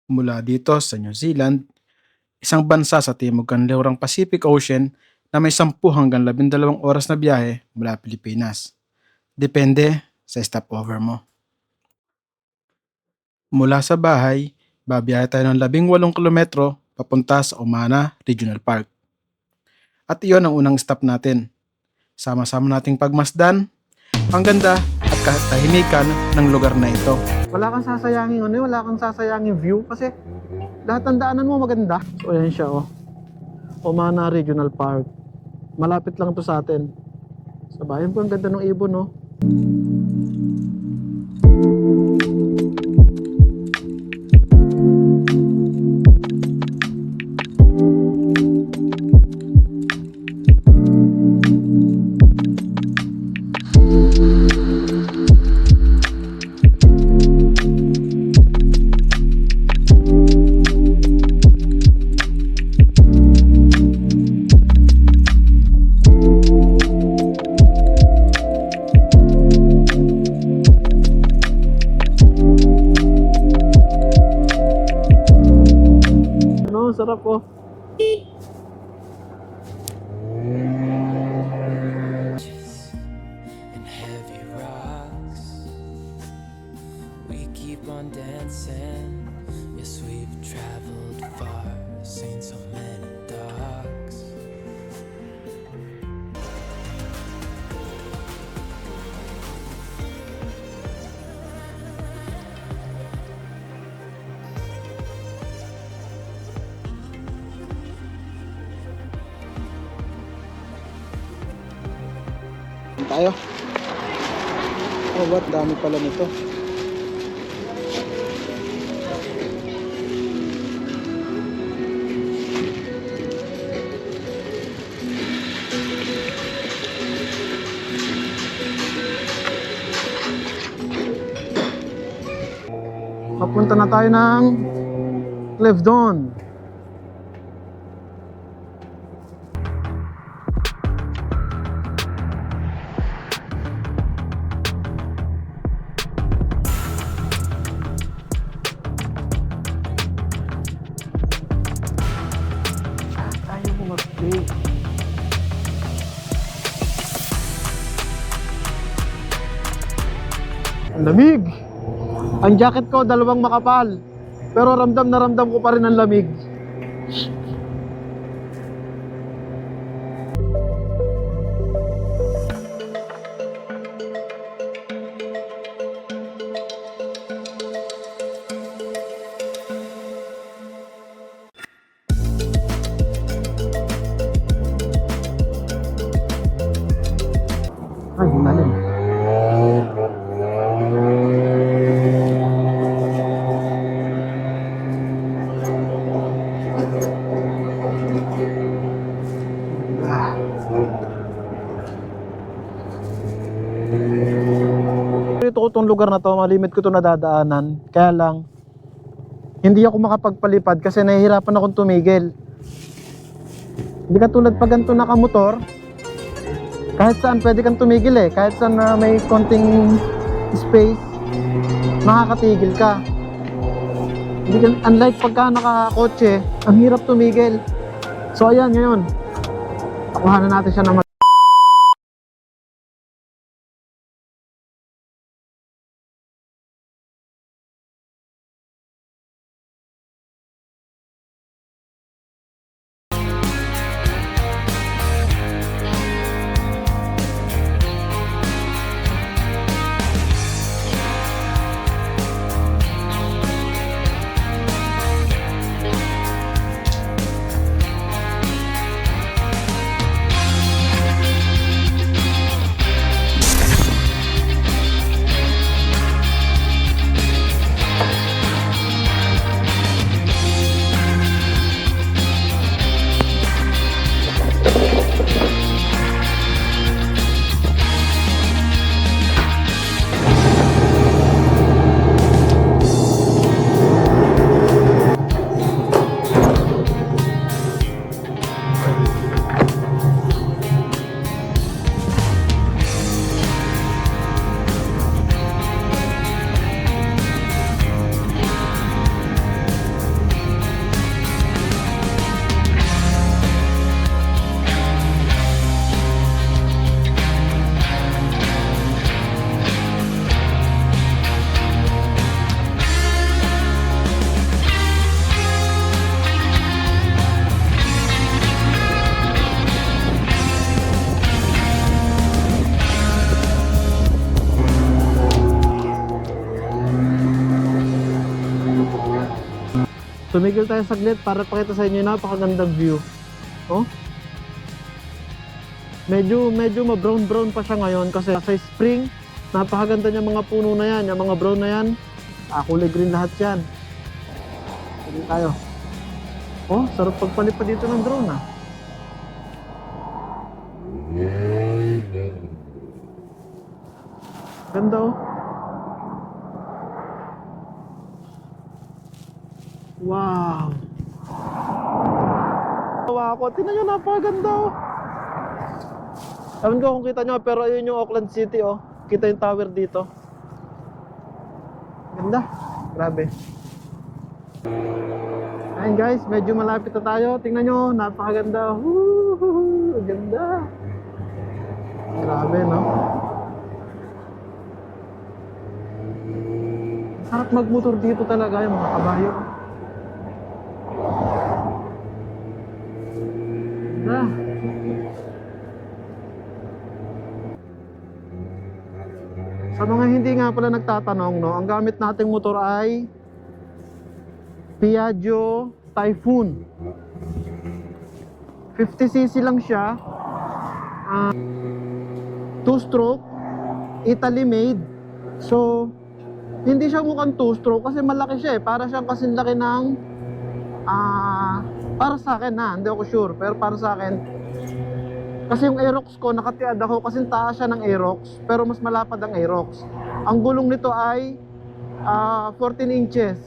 Mula dito sa New Zealand, isang bansa sa timog kanlurang Pacific Ocean na may 10 hanggang 12 oras na biyahe mula Pilipinas. Depende sa stopover mo. Mula sa bahay, babiyahe tayo ng 18 kilometro papunta sa Omana Regional Park. At iyon ang unang stop natin. Sama-sama nating pagmasdan ang ganda at katahimikan ng lugar na ito. Wala kang sasayangin wala kang sasayangin view kasi lahat ng daanan mo maganda. So ayan siya Omana Regional Park. Malapit lang to sa atin. Sa bayan po ang ganda ng ibon sarap and heavy rocks. We keep on dancing. Yes, we've traveled far, seen so many docks. tayo. What dami pala nito. Papunta na tayo ng Clifton. Tayo bumagpay. Ang lamig. Ang jacket ko dalawang makapal, pero ramdam na ramdam ko pa rin ang lamig. Ay, himalim. Ito ko tong lugar na to, malimit ko to nadadaanan. Kaya lang, hindi ako makapagpalipad kasi nahihirapan akong tumigil. Hindi katulad pag ganito nakamotor, kahit saan pwede kang tumigil kahit saan na may konting space, makakatigil ka. Hindi ka, unlike pagka nakakotse, ang hirap tumigil. So ayan ngayon, takuhanan natin siya ng Tumigil tayo saglit para pakita sa inyo yung napakagandang view. Oh. Medyo ma-brown pa siya ngayon kasi sa spring, napakaganda niya mga puno na yan, yung mga brown na yan. Kulay green lahat yan. Sige tayo. Oh, sarap pagpalipad dito ng drone ah. Ganda oh. Wow. Tawa ako. Tingnan nyo, napakaganda oh. Sabi ko kung kita nyo, pero ayun yung Auckland City oh. Kita yung tower dito. Ganda. Grabe. Ayun guys, medyo malapit na tayo. Tingnan nyo, napakaganda. Woohoo! Ganda. Grabe no. Sarap magmotor dito talaga yung mga kabayo. Ganda. Sa mga hindi nga pala nagtatanong, no, ang gamit nating motor ay Piaggio Typhoon. 50cc lang siya. 2-stroke, Italy made. So, hindi siya mukhang 2-stroke kasi malaki siya eh. Para siyang kasing laki ng para sa akin ha, hindi ako sure, pero para sa akin kasi yung Aerox ko, nakatiad ako kasi taas siya ng Aerox, pero mas malapad ang Aerox. Ang gulong nito ay 14 inches.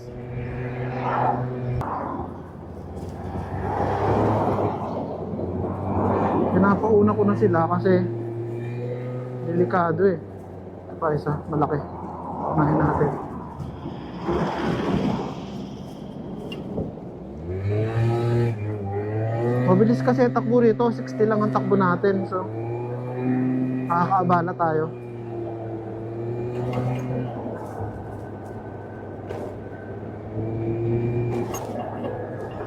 Pinapauna ko na sila kasi delikado eh. Pa isa, malaki. Unahin natin. Mabilis kasi takbo rito, 60 lang ang takbo natin. So, nakakaabala tayo.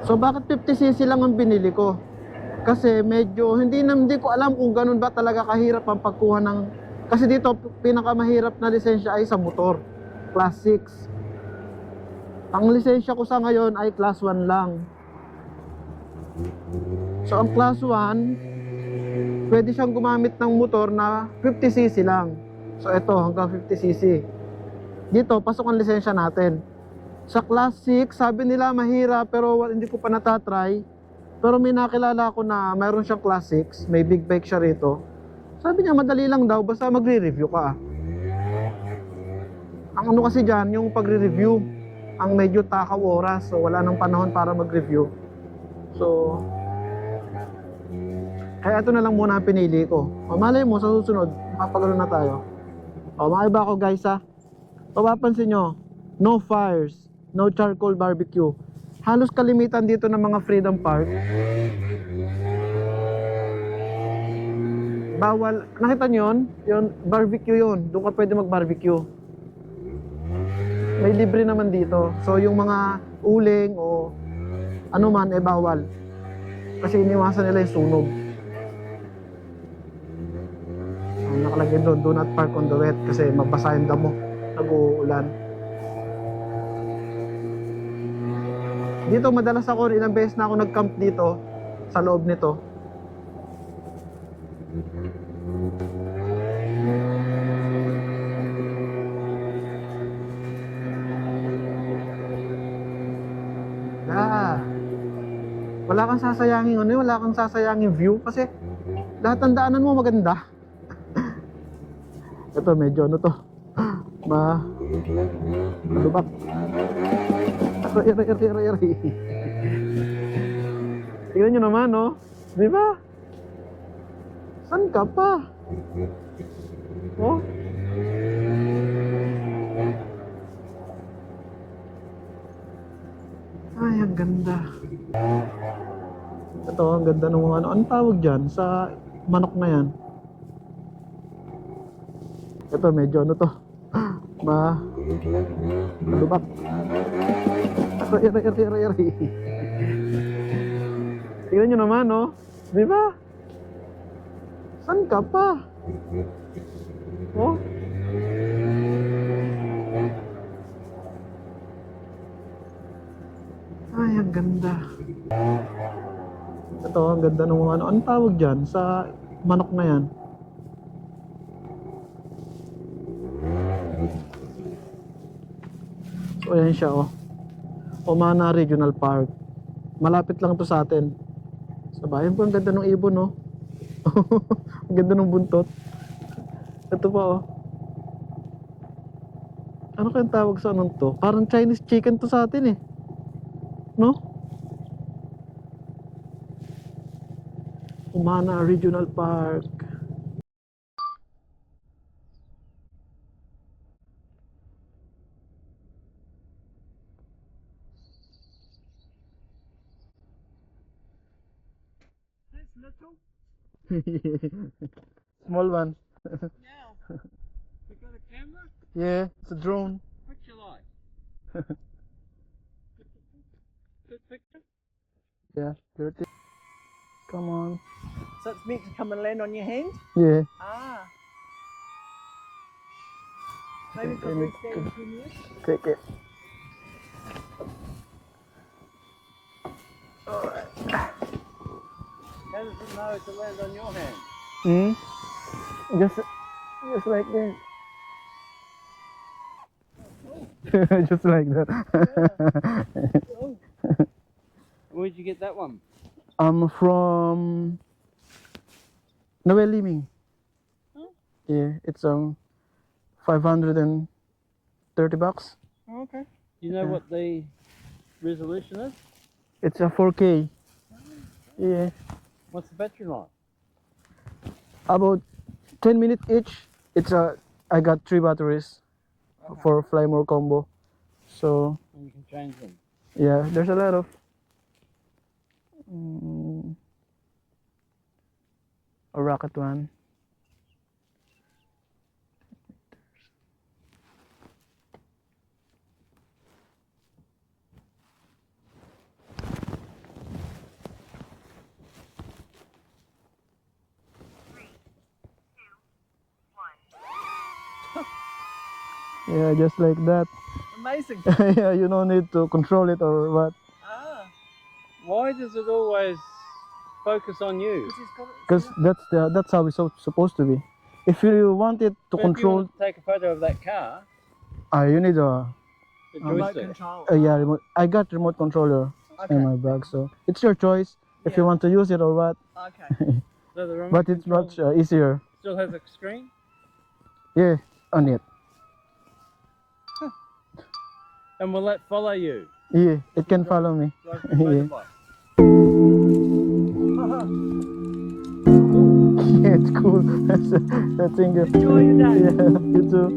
So, bakit 50cc lang ang binili ko? Kasi medyo, hindi ko alam kung ganun ba talaga kahirap ang pagkuha ng... Kasi dito, pinakamahirap na lisensya ay sa motor. Class 6. Ang lisensya ko sa ngayon ay Class 1 lang. So ang Class 1, pwede siyang gumamit ng motor na 50cc lang. So ito, hanggang 50cc. Dito, pasok ang lisensya natin. Sa Class 6, sabi nila mahirap pero hindi ko pa natatry. Pero may nakilala ko na mayroon siyang Class 6, may big bike siya rito. Sabi niya madali lang daw, basta magre-review ka. Ang ano kasi dyan, yung pagre-review, ang medyo takaw oras, so wala nang panahon para mag-review. So, kaya ito na lang muna ang pinili ko. O malay mo, sa susunod, makapagano na tayo. O makaiba ako guys ha. Papapansin nyo, no fires, no charcoal barbecue. Halos kalimitan dito ng mga Freedom Park. Bawal, nakita nyo yun, barbecue yun. Doon ka pwede mag-barbecue. May libre naman dito. So yung mga uling o ano man, bawal. Kasi iniwasan nila yung sunog. Nakalagay doon, do not park on the wet kasi mabasa yung damo, nag-uulan. Dito madalas ako, ilang beses na ako nag-camp dito sa loob nito. Wala kang sasayangin wala kang sasayangin view kasi lahat ng daanan mo maganda. Ito medyo ano to, malubak. Iri. Tingnan nyo naman no, di ba? San ka pa? Oh, ay ang ganda. Ito, ang ganda ng mga ano. Anong tawag dyan sa manok na yan? Ito, medyo ano to. Malubak. Iri. Tingnan nyo naman, no? Di ba? San ka pa? Oh? Ay, ang ganda. Ito, ang ganda ng mga ano. Anong tawag dyan sa manok na yan? So, ayan siya, oh. Omana Regional Park. Malapit lang to sa atin. Sa bayan po, ang ganda ng ibon, no? Ang ganda ng buntot. Ito pa, oh. Ano kayang tawag sa anong to? Parang Chinese chicken to sa atin, eh. No? Omana Regional Park. Small one. You got a camera? Yeah, it's a drone. What you like? Good picture? Yeah, dirty. Come on. So it's meant to come and land on your hand? Yeah. Ah. Maybe Okay, because we let's stand too near? Take it. How does it know to land on your hand? Hmm? Just like that. Just like that. Where'd you get that one? I'm from Noel Liming. Huh? Yeah, it's 530 bucks. Oh, okay. Do you know Yeah. what the resolution is? It's a 4K. Yeah, What's the battery like? about 10 minutes each. I got 3 batteries for Fly More combo. So And you can change them. yeah, there's a lot of a rocket one. Yeah, just like that. Amazing. Yeah, you don't need to control it or what. Ah. Why does it always focus on you? Because he's got it. Because that's how it's supposed to be. If you want it to But if you control, want to take a photo of that car, you need a the Remote joystick. control. yeah remote. I got remote controller Okay. in my bag, so it's your choice if you Yeah. want to use it or what. Okay. So the remote But it's control much easier. still has a screen? Yeah, on it. And will that follow you? Yeah, it can follow me. Like a Yeah. motorbike? Yeah, it's cool. That's English. Enjoy your day. Yeah, you too.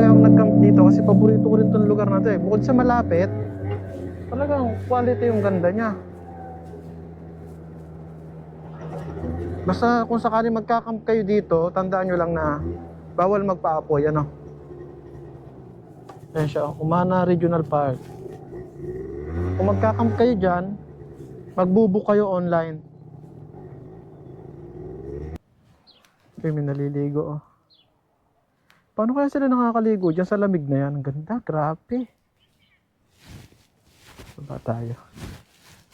kaya ako nag-camp dito kasi paborito ko rin tong lugar na to eh. Bukod sa malapit, talagang quality yung ganda niya. Basta kung sakali magka-camp kayo dito, tandaan nyo lang na bawal magpaapoy, ano. Ayan siya, Umana Regional Park. Kung magka-camp kayo dyan, mag-book kayo online. Okay, may naliligo oh. Paano kaya sila nakakaligo dyan sa lamig na yan? Ang ganda, grabe. Baba tayo.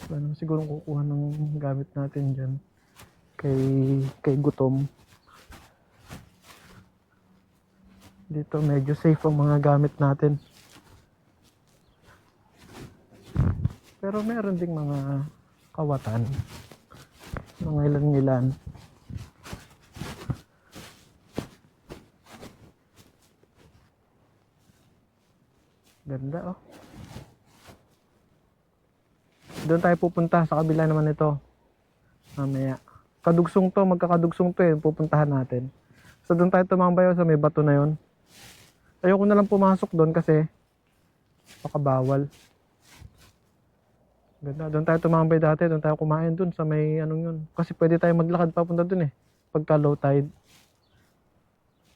Wala naman siguro kukuha ng gamit natin dyan. Kay gutom. Dito medyo safe ang mga gamit natin. Pero meron ding mga kawatan. Mga ilan-ilan. Ganda oh. Doon tayo pupunta sa kabila naman ito. Mamaya. Kadugsong to, magkakadugsong to eh, pupuntahan natin. So doon tayo tumambay sa may bato na yon. Ayoko na lang pumasok doon kasi baka bawal. Ganda, doon tayo tumambay dati, doon tayo kumain doon sa may anong yun. Kasi pwede tayo maglakad papunta doon eh, pagka low tide.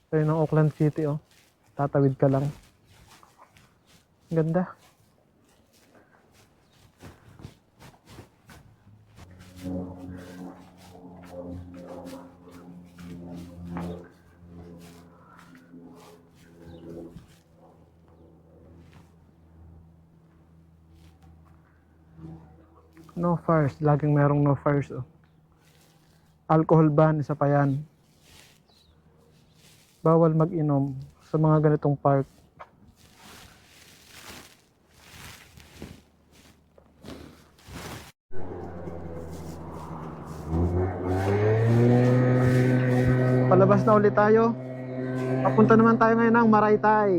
So yun ang Auckland City oh. Tatawid ka lang. Ganda. No fires, laging merong no fires oh. Alcohol ban, isa pa yan. Bawal mag-inom sa mga ganitong park. Palabas na ulit tayo. Papunta naman tayo ngayon ng Maraytay.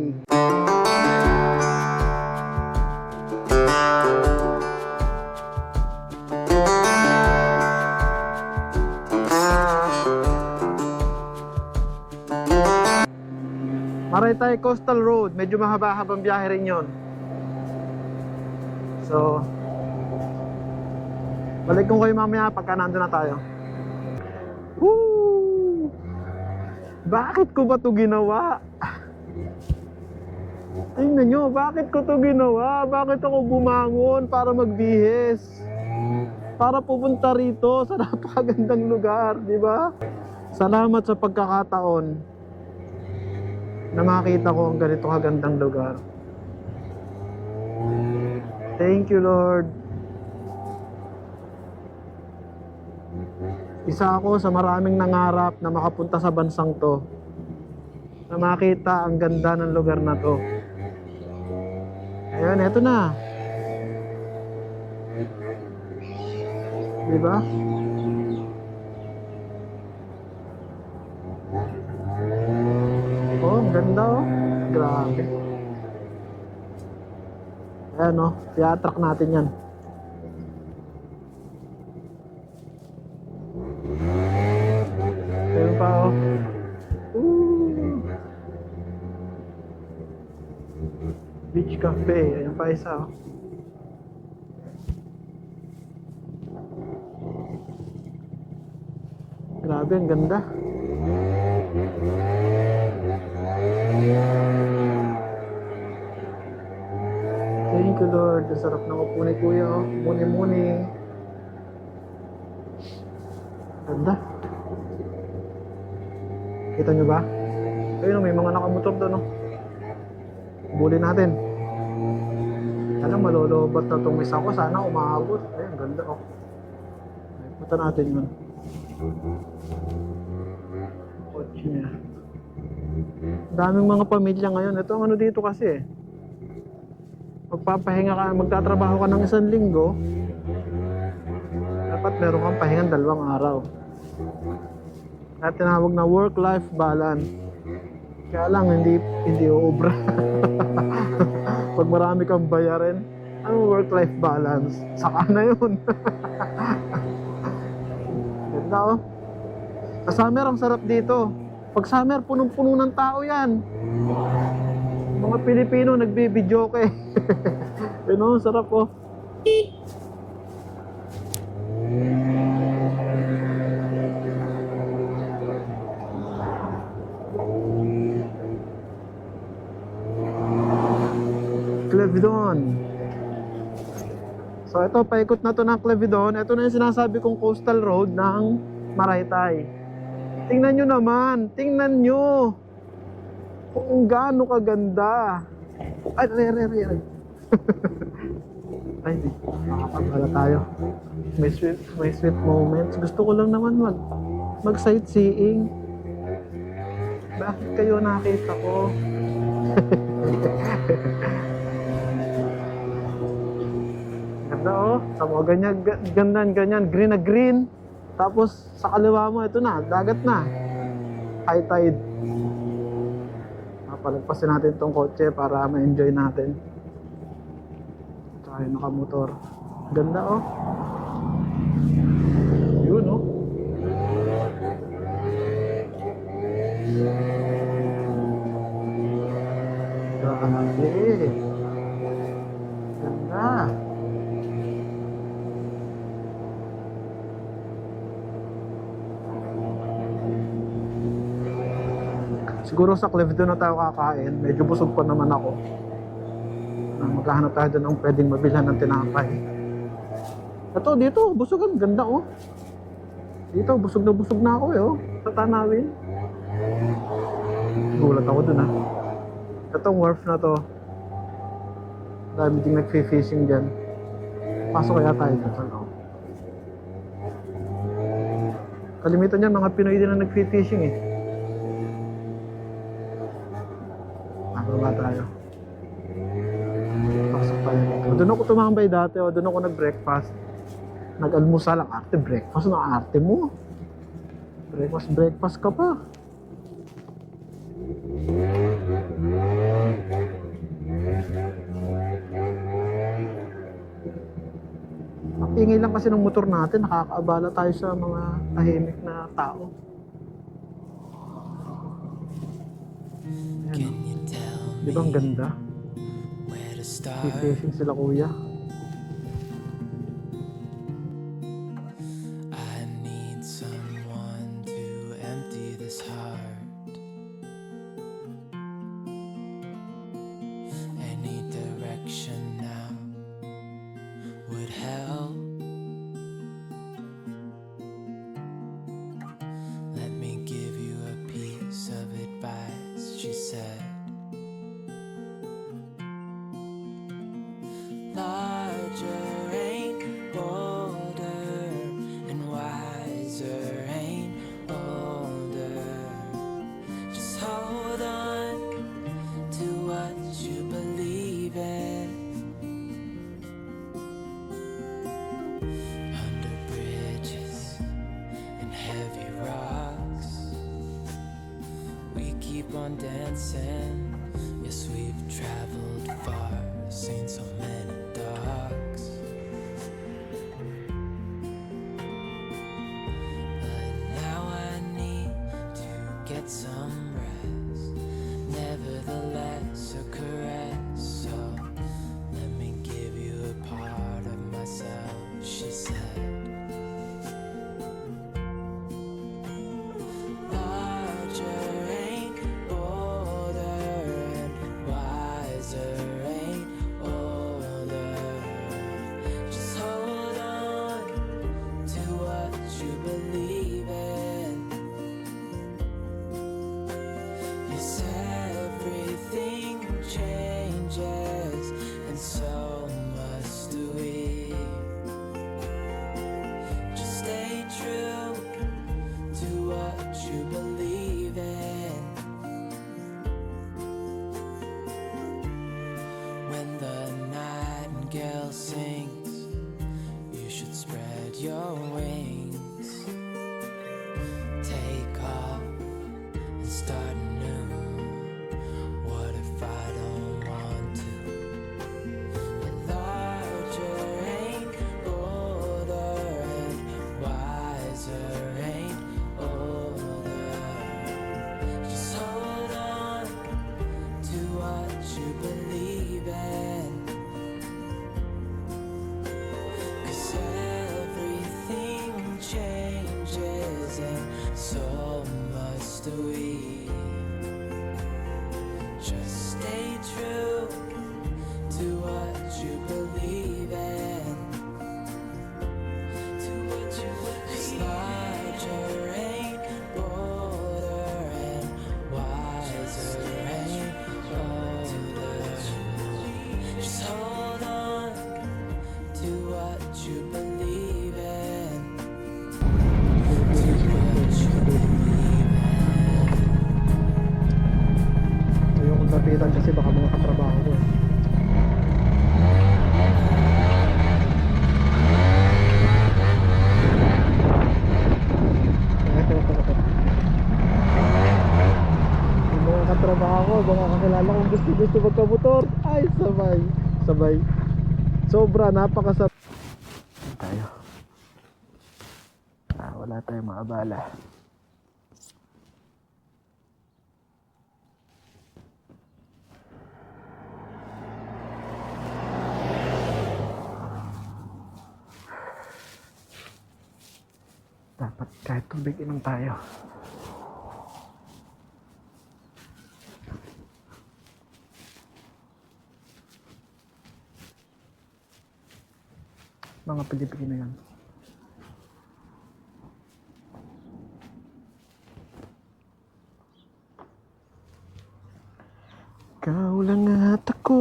Maraytay Coastal Road, medyo mahaba-habang biyahe rin yun. So, balik ko kayo mamaya pagka nandun na tayo. Woo! Bakit ko ba ito ginawa? Tingnan nyo, bakit ko ito ginawa? Bakit ako bumangon para magbihis? Para pupunta rito sa napakagandang lugar, di ba? Salamat sa pagkakataon na makita ko ang ganito kagandang lugar. Thank you, Lord. Isa ako sa maraming nangarap na makapunta sa bansang to, na makita ang ganda ng lugar na to. Ayan, eto na. Diba? Oh, ang ganda oh. Grabe. Ayan oh, i-attract natin yan. Ayan pa oh. Ooh. Beach Cafe, ayan pa isa oh. Grabe, ang ganda. Thank you, Lord. Ang sarap ng upo ni Kuya oh. Muni-muni. Ganda. Kita nyo ba? Ayun, may mga nakamotor doon oh. Bulin natin. Sana malolobat na itong isa ko. Sana umaabot. Ayun, ganda oh. Punta natin yun. Kotse niya. Daming mga pamilya ngayon. Ito ang ano dito kasi magpapahinga ka, magtatrabaho ka ng 1 linggo, dapat meron kang pahingan 2 araw. At tinawag na work-life balance. Kaya lang hindi uubra. Pag marami kang bayarin, ano work-life balance? Saka na yun. Ganda oh. Sa summer ang sarap dito. Pag summer, punong-puno ng tao yan. Pilipino nagbibidyo ka eh. Yun o, sarap oh. Clevedon. So ito, paikot na to ng Clevedon. Ito na yung sinasabi kong coastal road ng Maraytay. Tingnan nyo naman, tingnan nyo kung gaano kaganda. Ay, ay. Ay, di. Makapagpala tayo. May sweet moments. Gusto ko lang naman mag-sightseeing. Bakit kayo nakita ko? Ganda oh. Tama, ganyan. Green na green. Tapos sa kaliwa mo, ito na. Dagat na. High tide. Palagpasin natin tong kotse para ma-enjoy natin. Tsaka yung nakamotor. Ganda oh. Yun oh. Grabe. Ganda. Siguro sa Clevedon na tayo kakain. Medyo busog pa naman ako. Maghahanap tayo doon ng pwedeng mabilhan ng tinapay. Ito, dito, busog ang ganda oh. Dito, busog na ako eh oh. Sa tanawin. Gulat ako dun ah. Itong wharf na to. Dami ding nag-fishing dyan. Pasok kaya tayo dito no? Kalimitan yan, mga Pinoy din na nag-fishing eh. Baba tayo. Pasok tayo dito. Doon ako tumambay dati o doon ako nag-breakfast. Nag-almusal ang arte. Breakfast na arte mo. Breakfast ka pa. Ang ingay lang kasi ng motor natin. Nakakaabala tayo sa mga tahimik na tao. Ayan. Can you tell Di ba ang ganda? where to start? Fishing sila kuya. I need someone to empty this heart. Any direction now would help. Let me give you a piece of advice, she said. Larger ain't bolder, and wiser ain't older. Just hold on to what you believe in. Under bridges and heavy rocks, we keep on dancing. Yes, we've traveled far, seen so many docks. But now I need to get some rest. Nevertheless, a caress. So let me give you a part of myself, she said. Larger ain't bolder, and wiser ain't older. Just hold on to what you believe in. Yes, everything changes, and so must we. Just stay true to what you believe in. When the nightingale sings, you should spread your wings. Take off and start anew. What if I don't want to? And larger ain't bolder, and wiser ain't older. Just hold on to what what you believe in. 'Cause everything changes and so must we. Just stay true to what you believe in. To what you believe. 'Cause larger ain't bolder and wiser ain't older. Just hold on to what you believe in. To what you believe in. Ayokong lapitan kasi baka mga katrabaho ko. Yung mga katrabaho ko, mga kakilala kong gusto magkamotor. Ay, sabay. Sabay. Sobra, napakasarap. Tayo. Wala tayong maabala. Dapat kahit tubig inom tayo. Mga Pilipino yan. Ikaw lang at ako.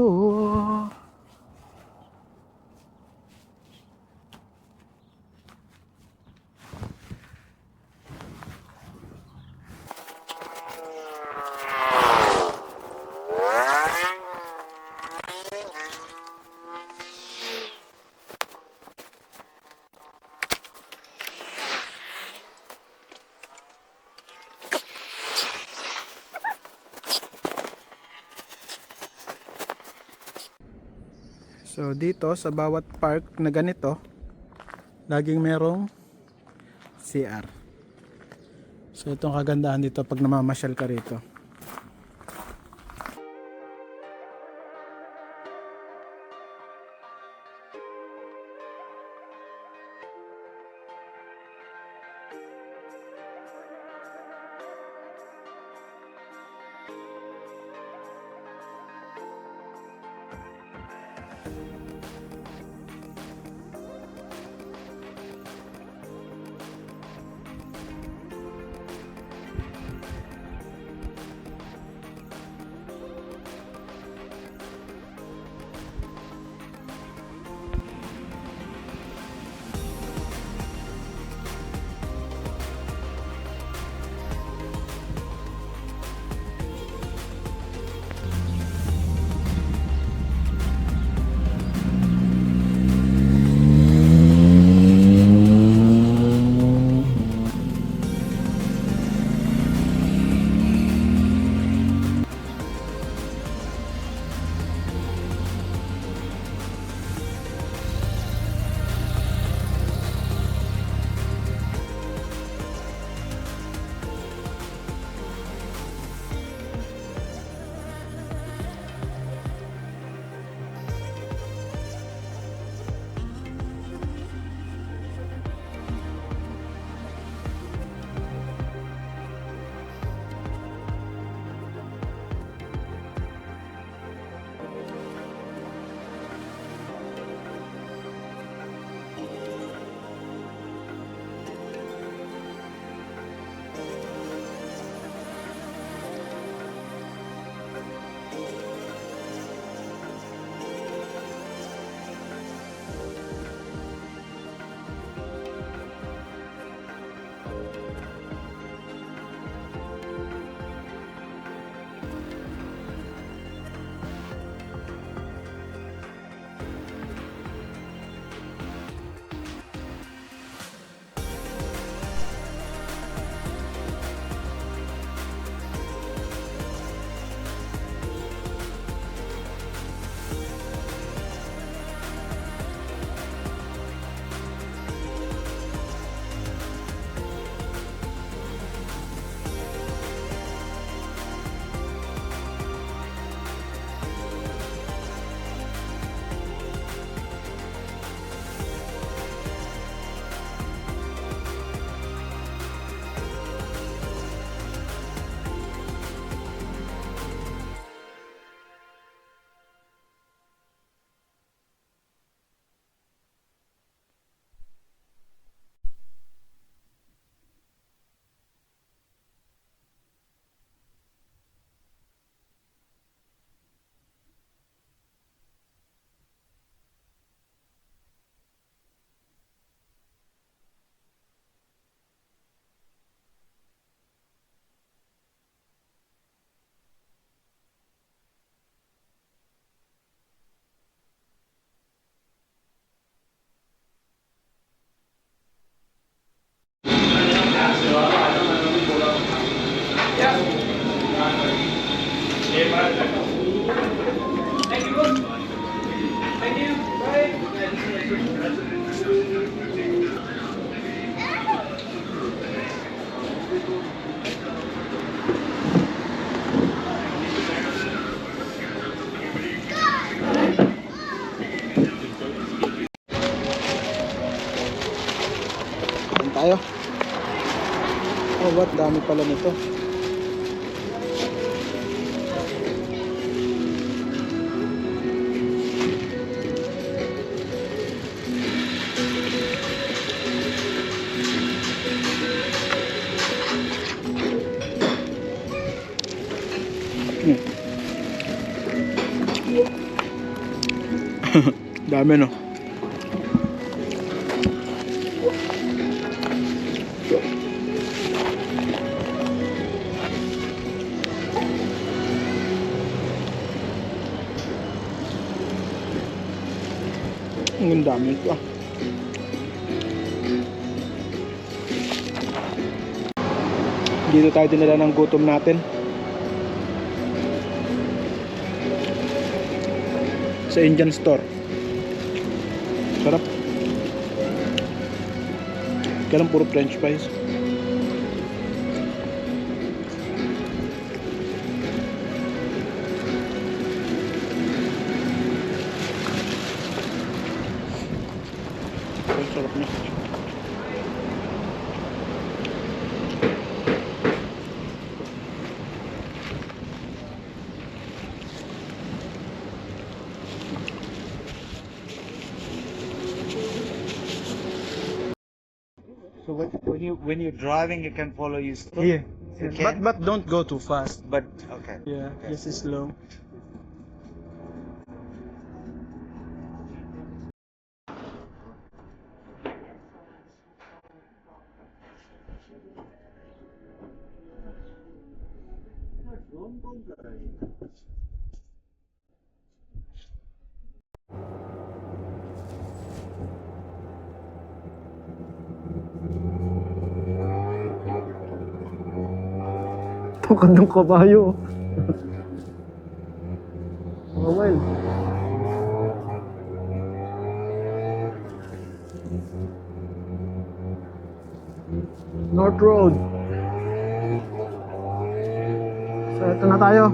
So dito sa bawat park na ganito, laging merong CR. So itong kagandahan dito pag namamasyal ka rito. tayo. Oh, what? Dami pala nito. Dami, no? Ang dami ito, ah. Dito tayo dinala ng gutom natin. Sa Indian store. Sarap. Kaya lang puro french fries. Ang sarap niya. So when you're driving, you can follow you still. Yeah. You can? But don't go too fast. But okay. Yeah, Okay. just slow. Tukad ng kabayo. Oh, well. North Road. So, ito na tayo.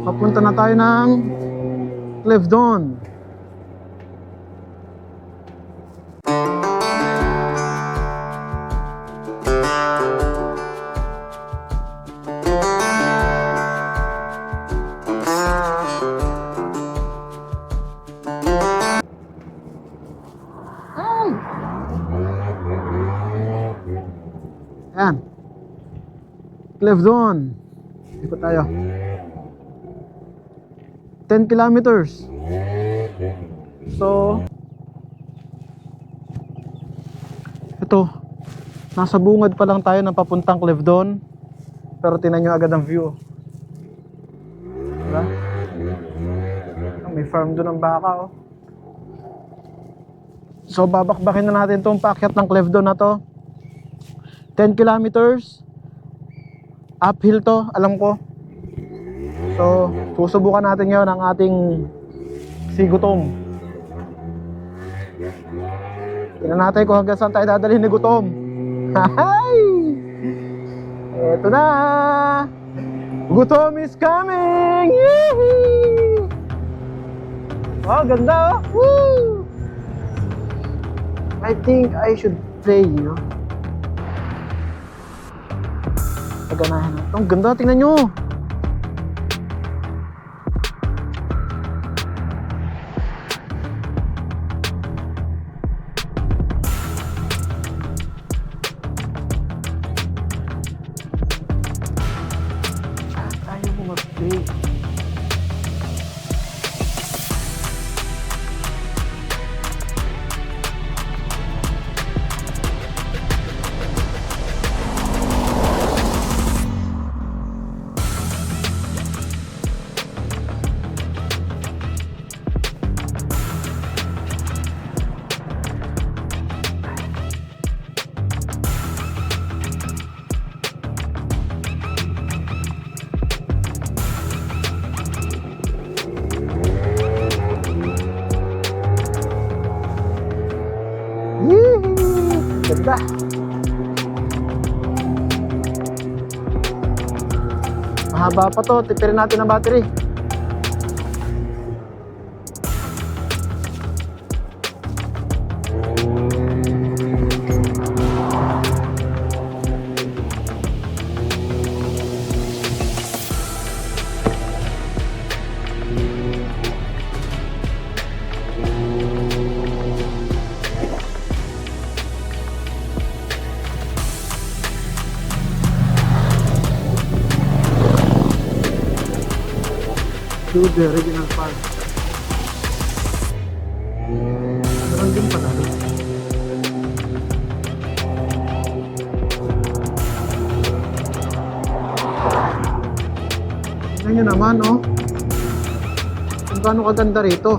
Papunta na tayo ng Clifton. Yan. Clifton. Ikot tayo. 10 kilometers. So, ito. Nasa bungad pa lang tayo ng papuntang Clifton. Pero tinan nyo agad ang view. Diba? May farm doon ng baka, oh. So, babakbakin na natin itong paakyat ng Clifton na to. 10 kilometers. Uphill to, alam ko. So, susubukan natin ngayon ang ating sigutom. Tingnan natin kung hanggang saan tayo dadalhin ni gutom. Hay! Eto na! Gutom is coming! Yee! Oh, ganda, oh! Woo! I think I should play, you know? Paganahan natin. Ang ganda, tingnan nyo! Ayaw mo mag-play. Ganda. Mahaba pa to, tipirin natin ang battery. Lude Regional Park. Meron din pala doon. Tingnan nyo naman, oh. Kung gaano kaganda rito.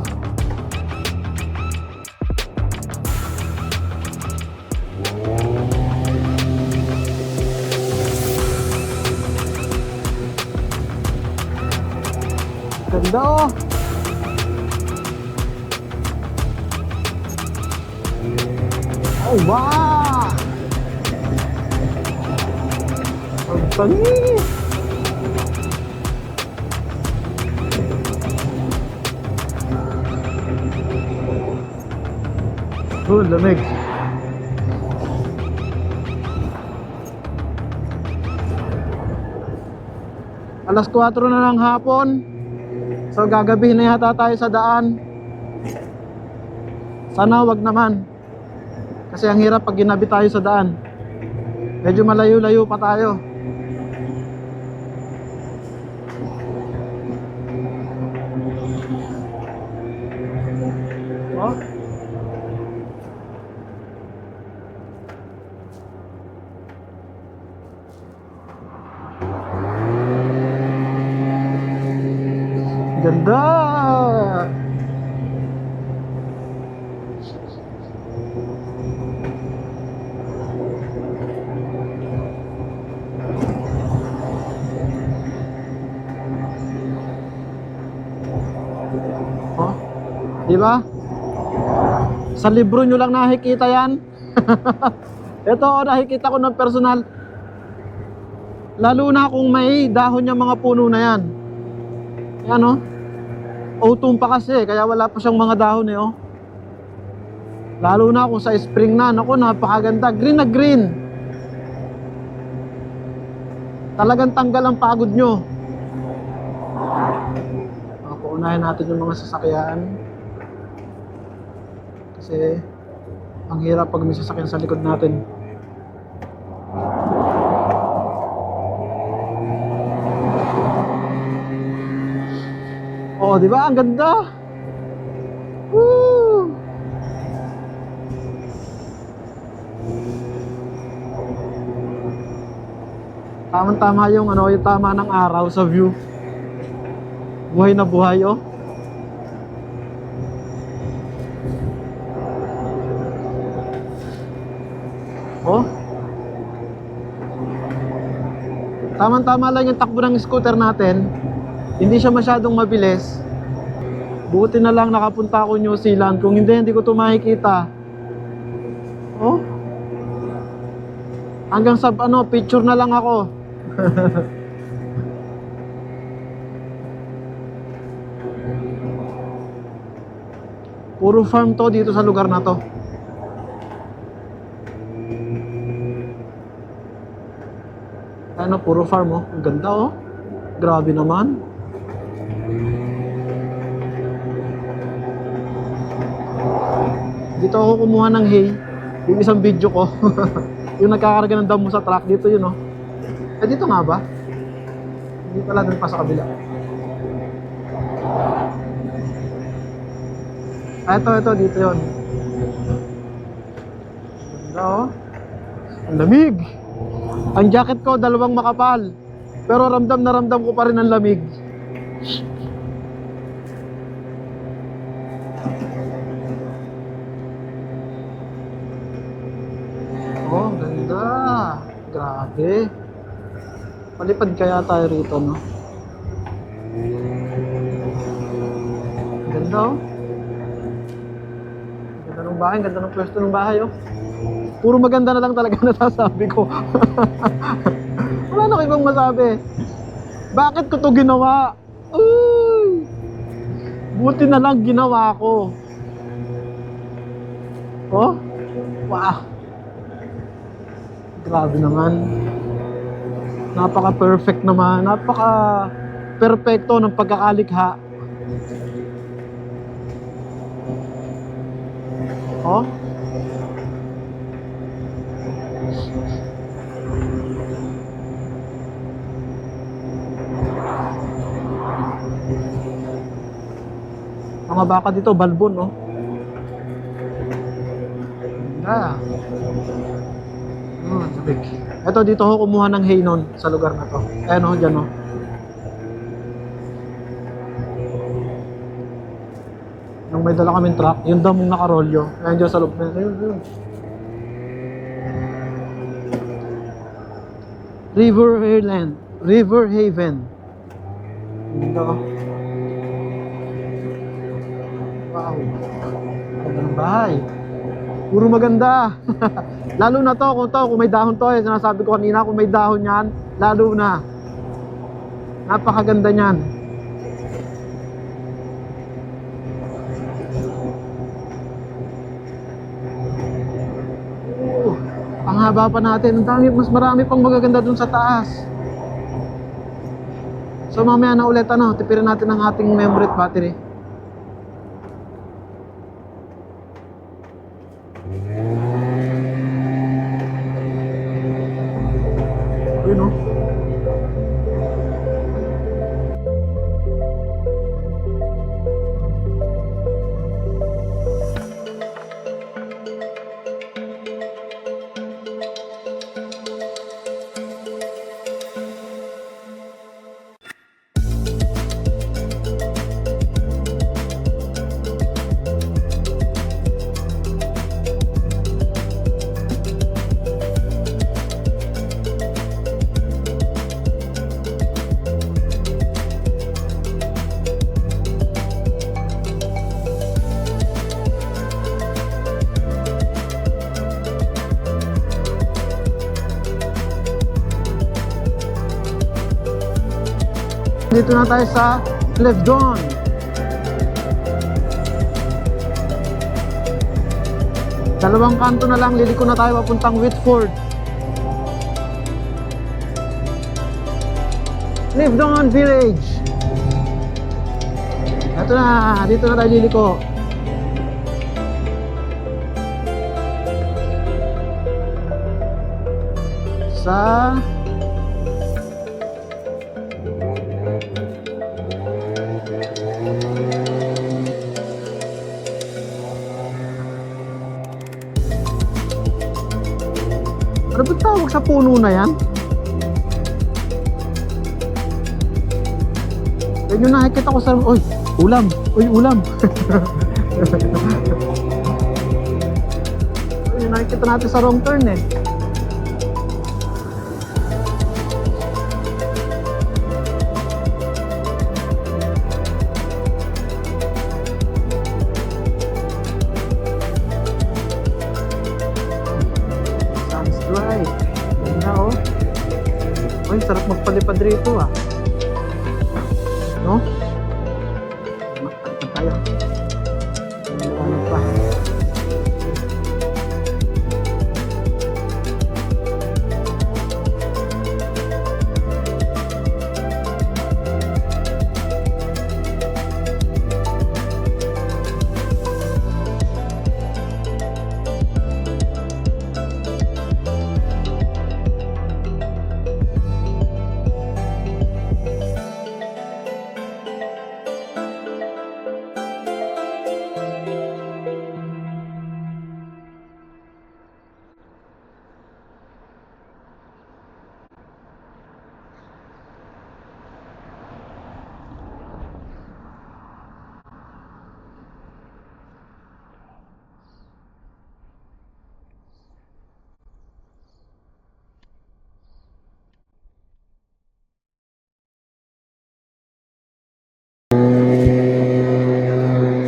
Ganda, oh. Oh, wow! Ang tanis! Oh, lamig. Alas 4 na ng hapon. So gagabihin na yata tayo sa daan. Sana wag naman. Kasi ang hirap pag ginabi tayo sa daan. Medyo malayo-layo pa tayo. Oh. Ganda! Oh, di ba? Sa libro nyo lang nakikita yan. Ito, nakikita ko ng personal. Lalo na kung may dahon yung mga puno na yan. Yan, oh. Autumn pa kasi, kaya wala pa siyang mga dahon eh, oh. Lalo na kung sa spring na, naku, napakaganda. Green na green. Talagang tanggal ang pagod nyo. Paunahin natin yung mga sasakyan. Kasi ang hirap pag may sasakyan sa likod natin. Oh, di ba? Ang ganda. Woo! Tama-tama yung yung tama ng araw sa view. Buhay na buhay, oh. Oh. Tama-tama lang yung takbo ng scooter natin. Hindi siya masyadong mabilis. Buti na lang nakapunta ako New Zealand. Kung hindi ko ito makikita. Oh. Hanggang sa picture na lang ako. Puro farm to dito sa lugar na to. Ano, puro farm, oh. Ang ganda, oh. Grabe naman. Dito ako kumuha ng hay. Yung isang video ko. Yung nagkakarga ng damo sa truck. Dito yun, oh. Eh, dito nga ba? Hindi pala, dun pa sa kabila. Ah, ito, dito yun. Ganda, oh. Ang lamig. Ang jacket ko, dalawang makapal. Pero ramdam na ramdam ko pa rin ang lamig. Oh, ganda. Grabe. Palipad kaya tayo rito, no? Ganda, oh. Ganda ng bahay, ganda ng pwesto ng bahay, oh. Puro maganda na lang talaga nasasabi ko. Wala na ko ibang masabi. Bakit ko to ginawa? Uy! Buti na lang ginawa ko. Oh? Wow! Grabe naman. Napaka-perfect naman. Napaka-perfecto ng pagkakalikha. Oh? Mga baka dito, balbon, no? Ah. Sabik. Ito, dito ako kumuha ng hay nun sa lugar na to. Ayan o, dyan o. Nung may dala kaming truck, yung damong nakarolyo. Ayan dyan sa loob na. Ayun. River Haven. Dito. Wow. Magandang bahay. Puro maganda. Lalo na to, kung may dahon to, sinasabi ko kanina, kung may dahon yan, lalo na. Napakaganda niyan. Ang haba pa natin. Ang dami, mas marami pang magaganda dun sa taas. So mamaya na ulit, tipirin natin ang ating memory at battery. Ayun o. Dito na tayo sa Clevedon. Dalawang kanto na lang, liliko na tayo papuntang Whitford. Clevedon Village. Ito na, dito na tayo liliko. Sa ano ba tawag sa puno na yan? Yan yung nakikita ko sa... Uy, ulam! Uy, ulam! Yung nakikita natin sa wrong turn eh. Right. Ganda oh. Uy, sarap magpalipad rito ah. No? Magpalipad tayo. Ano pa?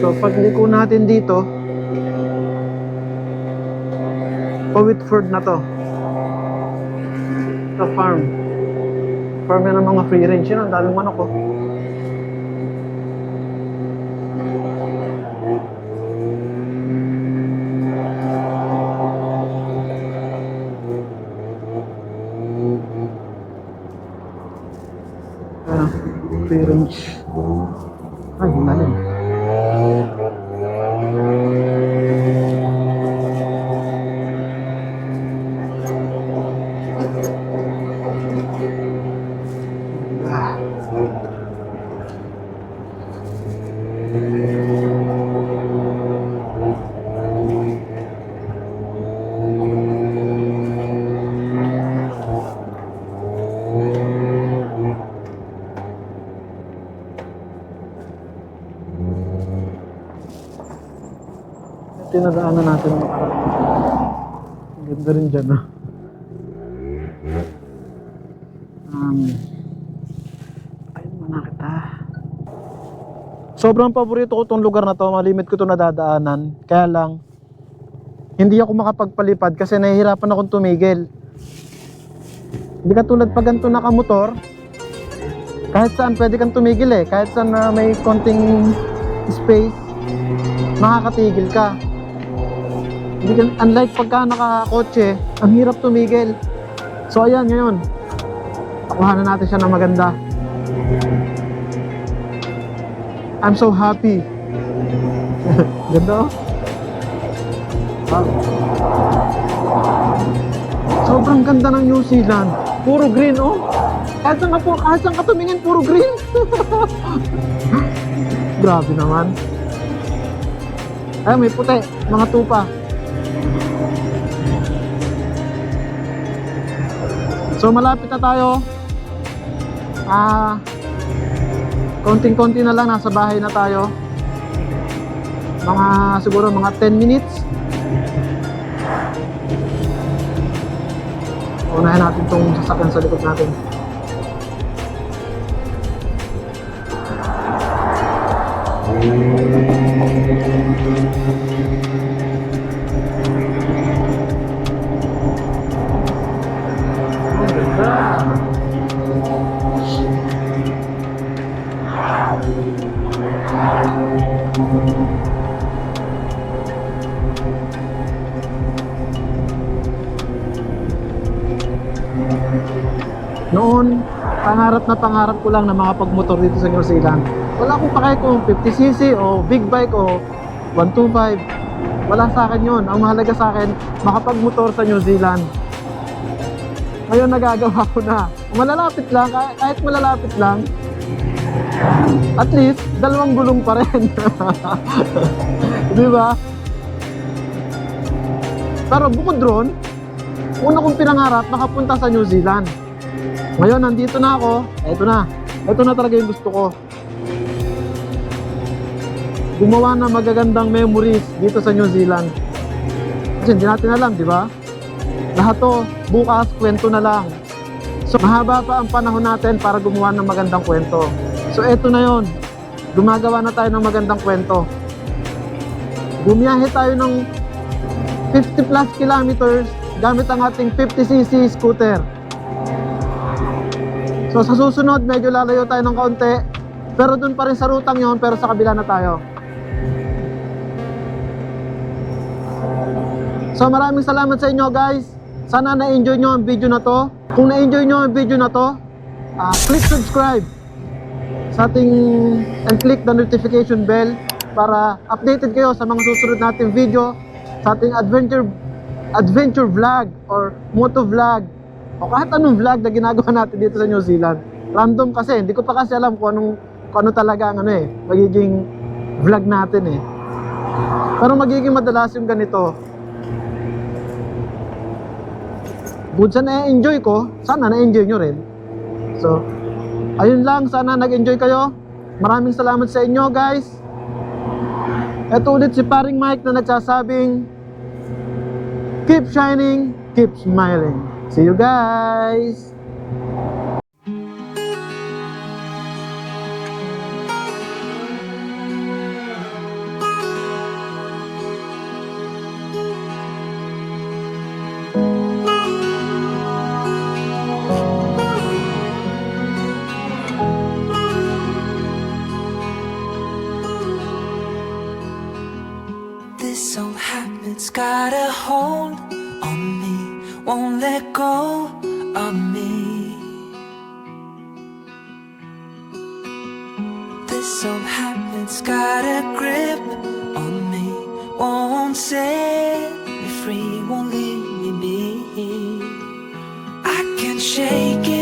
So pagliko natin dito, pa-Whitford na to. Sa farm. Farm yan ng mga free range. Yan ang daming manok oh. Free range. Ay, malalim. Ah. tinadaanan natin ng nakaraan. Ang ganda rin dyan, no? Ayun, mana kita. Sobrang paborito ko tong lugar na to, malimit ko to nadadaanan. Kaya lang, hindi ako makapagpalipad kasi nahihirapan akong tumigil. Hindi katulad pag ganito nakamotor, kahit saan pwede kang tumigil eh. Kahit saan na may konting space, makakatigil ka. Hindi ka, unlike pagka nakakotse, ang hirap tumigil. So ayan ngayon, nakuha na natin siya ng maganda. I'm so happy. Ganda oh. Wow. Sobrang ganda ng New Zealand. Puro green oh. Kahit saan ka tumingin, puro green. Grabe naman. Ay, may puti, mga tupa. So malapit na tayo. Konting-konti na lang, nasa bahay na tayo. Siguro mga 10 minutes. Unahin natin itong sasakyan sa likod natin. Noon, pangarap ko lang na makapagmotor dito sa New Zealand. Wala akong pakay kung 50cc o big bike o 125. Wala sa akin yun. Ang mahalaga sa akin, makapagmotor sa New Zealand. Ngayon nagagawa ko na. Malalapit lang, kahit malalapit lang, at least, 2 gulong pa rin. Di ba? Pero bukod ron, una kong pinangarap, makapunta sa New Zealand. Ngayon, nandito na ako. Ito na talaga yung gusto ko. Gumawa ng magagandang memories dito sa New Zealand. Kasi hindi natin alam, di ba? Lahat to, bukas, kwento na lang. So, mahaba pa ang panahon natin para gumawa ng magandang kwento. So, eto na yon. Gumagawa na tayo ng magandang kwento. Bumiyahe tayo ng 50 plus kilometers gamit ang ating 50cc scooter. So sa susunod, medyo lalayo tayo ng kaunti, pero dun pa rin sa rutang yon, pero sa kabila na tayo. So maraming salamat sa inyo guys. Sana na-enjoy nyo ang video na to. Kung na-enjoy nyo ang video na to, click subscribe sa ating and click the notification bell para updated kayo sa mga susunod nating video, sa ating adventure vlog or moto vlog o kahit anong vlog na ginagawa natin dito sa New Zealand. Random kasi, hindi ko pa kasi alam kung ano talaga ang magiging vlog natin eh. Pero magiging madalas yung ganito. Good sa na-enjoy ko, sana na-enjoy nyo rin. So, ayun lang, sana nag-enjoy kayo. Maraming salamat sa inyo guys. Ito ulit si Paring Mike na nagsasabing, keep shining, keep smiling. See you guys! This old habit's got a hold on me, won't let go of me. This old habit's got a grip on me, won't set me free, won't leave me be. I can't shake it.